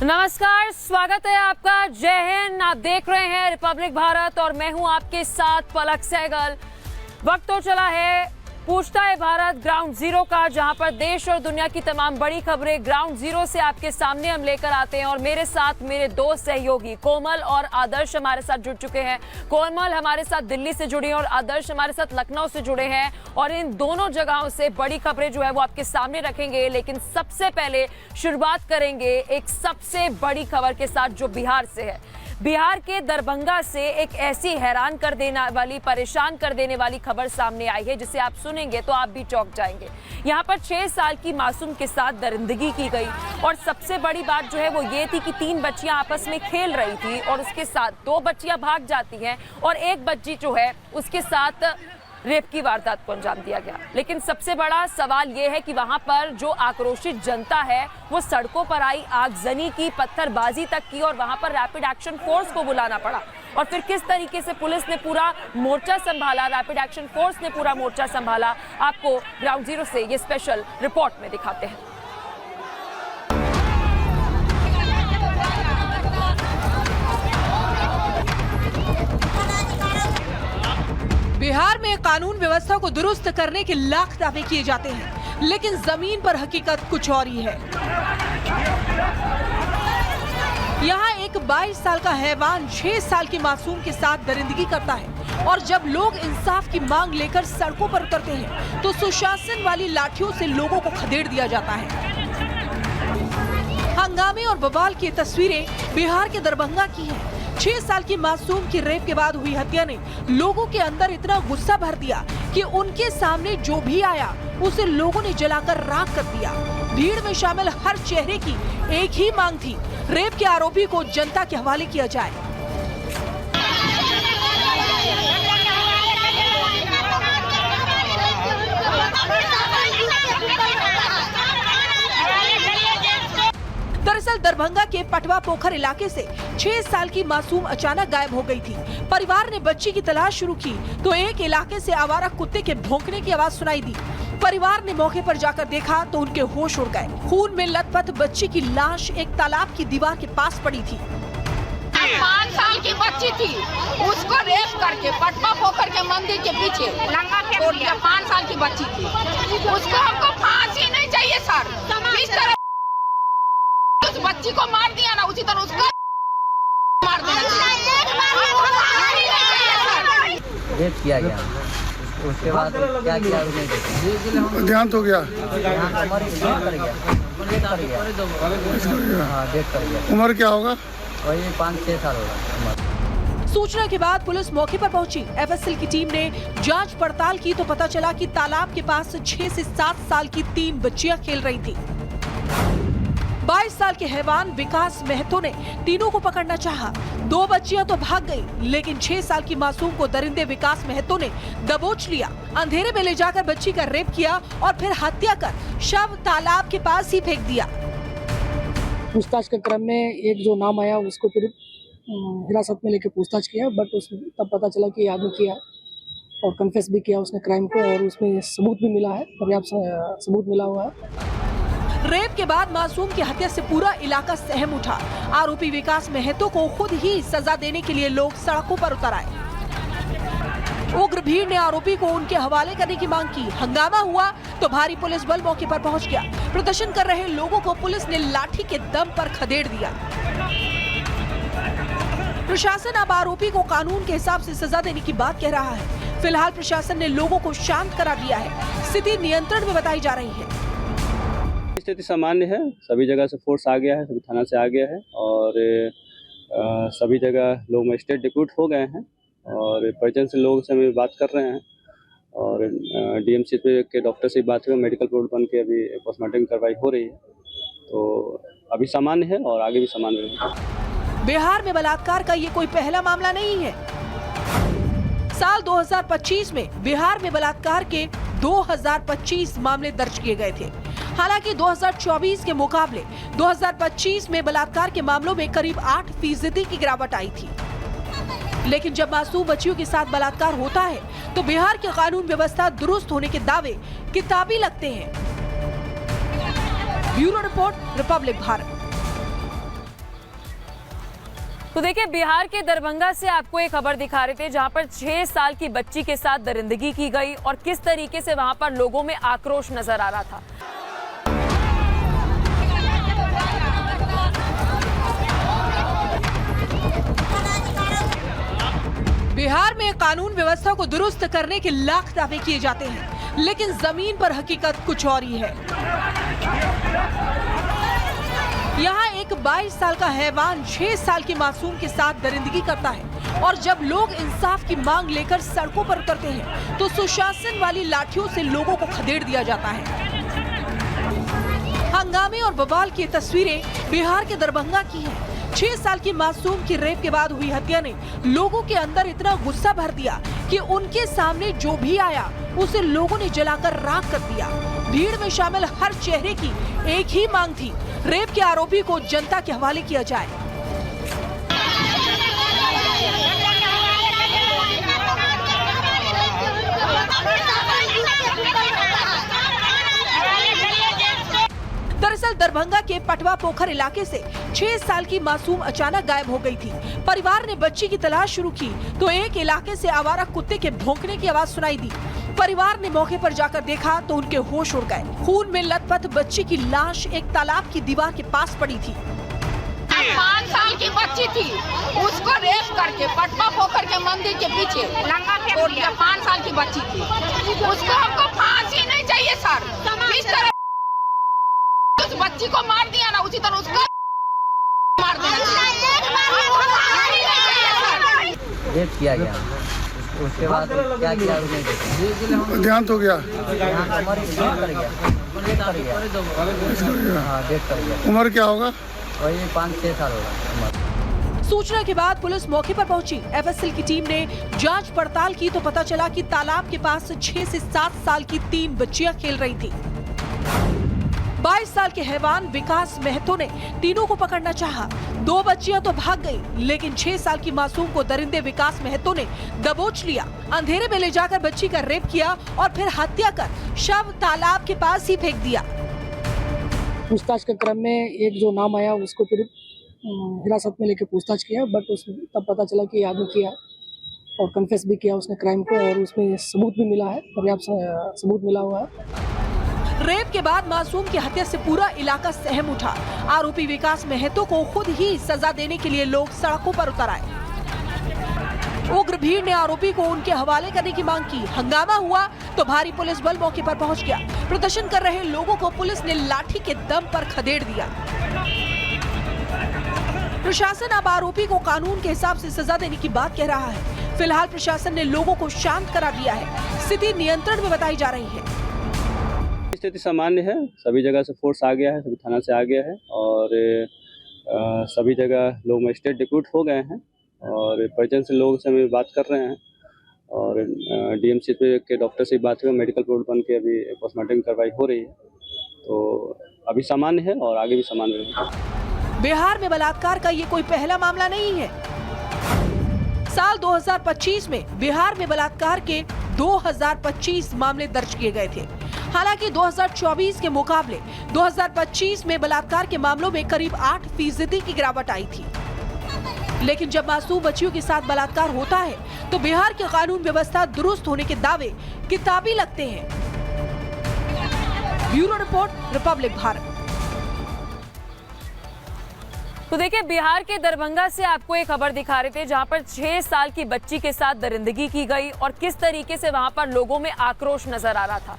नमस्कार, स्वागत है आपका। जय हिंद। आप देख रहे हैं रिपब्लिक भारत और मैं हूं आपके साथ पलक सहगल। वक्त तो चला है पूछता है भारत ग्राउंड जीरो का, जहां पर देश और दुनिया की तमाम बड़ी खबरें ग्राउंड जीरो से आपके सामने हम लेकर आते हैं। और मेरे साथ मेरे दो सहयोगी कोमल और आदर्श हमारे साथ जुड़ चुके हैं। कोमल हमारे साथ दिल्ली से जुड़ी हैं और आदर्श हमारे साथ लखनऊ से जुड़े हैं और इन दोनों जगहों से बड़ी खबरें जो है वो आपके सामने रखेंगे। लेकिन सबसे पहले शुरुआत करेंगे एक सबसे बड़ी खबर के साथ जो बिहार से है। बिहार के दरभंगा से एक ऐसी हैरान कर देने वाली, परेशान कर देने वाली खबर सामने आई है जिसे आप सुनेंगे तो आप भी चौंक जाएंगे। यहाँ पर 6 साल की मासूम के साथ दरिंदगी की गई और सबसे बड़ी बात जो है वो ये थी कि 3 बच्चियां आपस में खेल रही थी और उसके साथ 2 बच्चियां भाग जाती हैं और एक बच्ची जो है उसके साथ रेप की वारदात को अंजाम दिया गया। लेकिन सबसे बड़ा सवाल यह है कि वहां पर जो आक्रोशित जनता है वो सड़कों पर आई, आगजनी की, पत्थरबाजी तक की और वहां पर रैपिड एक्शन फोर्स को बुलाना पड़ा। और फिर किस तरीके से पुलिस ने पूरा मोर्चा संभाला, रैपिड एक्शन फोर्स ने पूरा मोर्चा संभाला, आपको ग्राउंड जीरो से ये स्पेशल रिपोर्ट में दिखाते हैं। बिहार में कानून व्यवस्था को दुरुस्त करने के लाख दावे किए जाते हैं, लेकिन जमीन पर हकीकत कुछ और ही है। यहाँ एक 22 साल का हैवान 6 साल की मासूम के साथ दरिंदगी करता है और जब लोग इंसाफ की मांग लेकर सड़कों पर उतरते हैं तो सुशासन वाली लाठियों से लोगों को खदेड़ दिया जाता है। हंगामे और बवाल की तस्वीरें बिहार के दरभंगा की हैं। 6 साल की मासूम की रेप के बाद हुई हत्या ने लोगों के अंदर इतना गुस्सा भर दिया कि उनके सामने जो भी आया उसे लोगों ने जलाकर राख कर दिया। भीड़ में शामिल हर चेहरे की एक ही मांग थी, रेप के आरोपी को जनता के हवाले किया जाए। दरअसल दरभंगा के पटवा पोखर इलाके से 6 साल की मासूम अचानक गायब हो गई थी। परिवार ने बच्ची की तलाश शुरू की तो एक इलाके से आवारा कुत्ते के भौंकने की आवाज सुनाई दी। परिवार ने मौके पर जाकर देखा तो उनके होश उड़ गए। खून में लथपथ बच्ची की लाश एक तालाब की दीवार के पास पड़ी थी। 5 साल की बच्ची थी, उसको रेप करके पटवा पोखर के मंदिर के पीछे लंगा फेंक दिया। 5 साल की बच्ची थी, उसको हमको फांसी नहीं चाहिए सर। इस तरह उस बच्ची को मार दिया ना, उसी तरह उसको मार देना चाहिए। रेप किया गया, उसके बाद क्या किया उसने? देहांत हो गया, डेथ कर गया। उम्र क्या होगा? वही 5-6 साल होगा। सूचना के बाद पुलिस मौके पर पहुंची। एफएसएल की टीम ने जांच पड़ताल की तो पता चला कि तालाब के पास 6 से 7 साल की 3 बच्चियां खेल रही थी। 22 साल के हैवान विकास महतो ने तीनों को पकड़ना चाहा। 2 बच्चियां तो भाग गई, लेकिन 6 साल की मासूम को दरिंदे विकास महतो ने दबोच लिया। अंधेरे में ले जाकर बच्ची का रेप किया और फिर हत्या कर शव तालाब के पास ही फेंक दिया। पूछताछ के क्रम में एक जो नाम आया उसको फिर हिरासत में लेकर पूछताछ किया, बट उसमें तब पता चला कि आदमी किया और कन्फेस भी किया उसने क्राइम को और उसमें सबूत भी मिला है, पर्याप्त सबूत मिला हुआ है। रेप के बाद मासूम की हत्या से पूरा इलाका सहम उठा। आरोपी विकास महतो को खुद ही सजा देने के लिए लोग सड़कों पर उतर आए। उग्र भीड़ ने आरोपी को उनके हवाले करने की मांग की। हंगामा हुआ तो भारी पुलिस बल मौके पर पहुंच गया। प्रदर्शन कर रहे लोगों को पुलिस ने लाठी के दम पर खदेड़ दिया। प्रशासन अब आरोपी को कानून के हिसाब से सजा देने की बात कह रहा है। फिलहाल प्रशासन ने लोगों को शांत करा दिया है। स्थिति नियंत्रण में बताई जा रही है। स्थिति सामान्य है, सभी जगह से फोर्स आ गया है, सभी थाना से आ गया है और सभी जगह लोग मजिस्ट्रेट डिप्यूट हो गए हैं और परिजन से लोग से बात कर रहे हैं और डीएमसी के डॉक्टर से बात हुई, मेडिकल रिपोर्ट बन के अभी पोस्टमार्टम कार्रवाई हो रही है। तो अभी सामान्य है और आगे भी सामान्य रहेगा। बिहार में बलात्कार का ये कोई पहला मामला नहीं है। साल 2025 में बिहार में बलात्कार के 2025 मामले दर्ज किए गए थे। हालांकि 2024 के मुकाबले 2025 में बलात्कार के मामलों में करीब 8% की गिरावट आई थी। लेकिन जब मासूम बच्चियों के साथ बलात्कार होता है तो बिहार की कानून व्यवस्था दुरुस्त होने के दावे किताबी लगते हैं। Bureau report, Republic Bharat. तो देखिए, बिहार के दरभंगा से आपको एक खबर दिखा रहे थे जहां पर 6 साल की बच्ची के साथ दरिंदगी की गई और किस तरीके से वहां पर लोगों में आक्रोश नजर आ रहा था। बिहार में कानून व्यवस्था को दुरुस्त करने के लाख दावे किए जाते हैं, लेकिन जमीन पर हकीकत कुछ और ही है। यहाँ एक 22 साल का हैवान 6 साल की मासूम के साथ दरिंदगी करता है और जब लोग इंसाफ की मांग लेकर सड़कों पर उतरते हैं तो सुशासन वाली लाठियों से लोगों को खदेड़ दिया जाता है। हंगामे और बवाल की तस्वीरें बिहार के दरभंगा की हैं। 6 साल की मासूम की रेप के बाद हुई हत्या ने लोगों के अंदर इतना गुस्सा भर दिया कि उनके सामने जो भी आया उसे लोगों ने जलाकर राख कर दिया। भीड़ में शामिल हर चेहरे की एक ही मांग थी, रेप के आरोपी को जनता के हवाले किया जाए। दरअसल दरभंगा के पटवा पोखर इलाके से 6 साल की मासूम अचानक गायब हो गई थी। परिवार ने बच्ची की तलाश शुरू की तो एक इलाके से आवारा कुत्ते के भौंकने की आवाज सुनाई दी। परिवार ने मौके पर जाकर देखा तो उनके होश उड़ गए। खून में लथपथ बच्ची की लाश एक तालाब की दीवार के पास पड़ी थी। 5 साल की बच्ची थी, उसको रेप करके पटवा पोखर के मंदिर के पीछे छोड़ दिया। 5 साल की बच्ची थी, उसको हमको फांसी नहीं चाहिए सर। किस तरह उस बच्ची को मार दिया ना, उसी तरह उसको मार दिया। रेप किया गया, उसके बाद क्या किया उसने देखा, देहांत हो गया, डेथ कर गया। उम्र क्या होगा? वही 5-6 साल होगा। सूचना के बाद पुलिस मौके पर पहुंची। एफएसएल की टीम ने जांच पड़ताल की तो पता चला कि तालाब के पास 6 से 7 साल की 3 बच्चियां खेल रही थी। 22 साल के हैवान विकास महतो ने तीनों को पकड़ना चाहा। 2 बच्चियां तो भाग गई, लेकिन 6 साल की मासूम को दरिंदे विकास महतो ने दबोच लिया। अंधेरे में ले जाकर बच्ची का रेप किया और फिर हत्या कर शव तालाब के पास ही फेंक दिया। पूछताछ के क्रम में एक जो नाम आया उसको फिर हिरासत में लेके पूछताछ किया, बट उस तब पता चला कि ये आदमी किया और कन्फेस भी किया उसने क्राइम को, और उसमें सबूत भी मिला है, पर्याप्त सबूत मिला हुआ है। रेप के बाद मासूम की हत्या से पूरा इलाका सहम उठा। आरोपी विकास महतो को खुद ही सजा देने के लिए लोग सड़कों पर उतर आए। उग्र भीड़ ने आरोपी को उनके हवाले करने की मांग की। हंगामा हुआ तो भारी पुलिस बल मौके पर पहुंच गया। प्रदर्शन कर रहे लोगों को पुलिस ने लाठी के दम पर खदेड़ दिया। प्रशासन अब आरोपी को कानून के हिसाब से सजा देने की बात कह रहा है। फिलहाल प्रशासन ने लोगों को शांत करा दिया है। स्थिति नियंत्रण में बताई जा रही है। स्थिति सामान्य है, सभी जगह से फोर्स आ गया है, सभी थाना से आ गया है और सभी जगह लोग मजिस्ट्रेट डिप्यूट हो गए हैं और परिजन से लोग से अभी बात कर रहे हैं और डीएमसी के डॉक्टर से बात हुई, मेडिकल रिपोर्ट बन के अभी पोस्टमार्टम कार्रवाई हो रही है, तो अभी सामान्य है और आगे भी सामान्य रहेगा। बिहार में बलात्कार का ये कोई पहला मामला नहीं है। साल 2025 में बिहार में बलात्कार के 2025 मामले दर्ज किए गए थे। हालांकि 2024 के मुकाबले 2025 में बलात्कार के मामलों में करीब 8% की गिरावट आई थी। लेकिन जब मासूम बच्चियों के साथ बलात्कार होता है तो बिहार की कानून व्यवस्था दुरुस्त होने के दावे किताबी लगते हैं। Bureau report, Republic Bharat. तो देखिए, बिहार के दरभंगा से आपको एक खबर दिखा रहे थे जहां पर 6 साल की बच्ची के साथ दरिंदगी की गई और किस तरीके से वहां पर लोगों में आक्रोश नजर आ रहा था।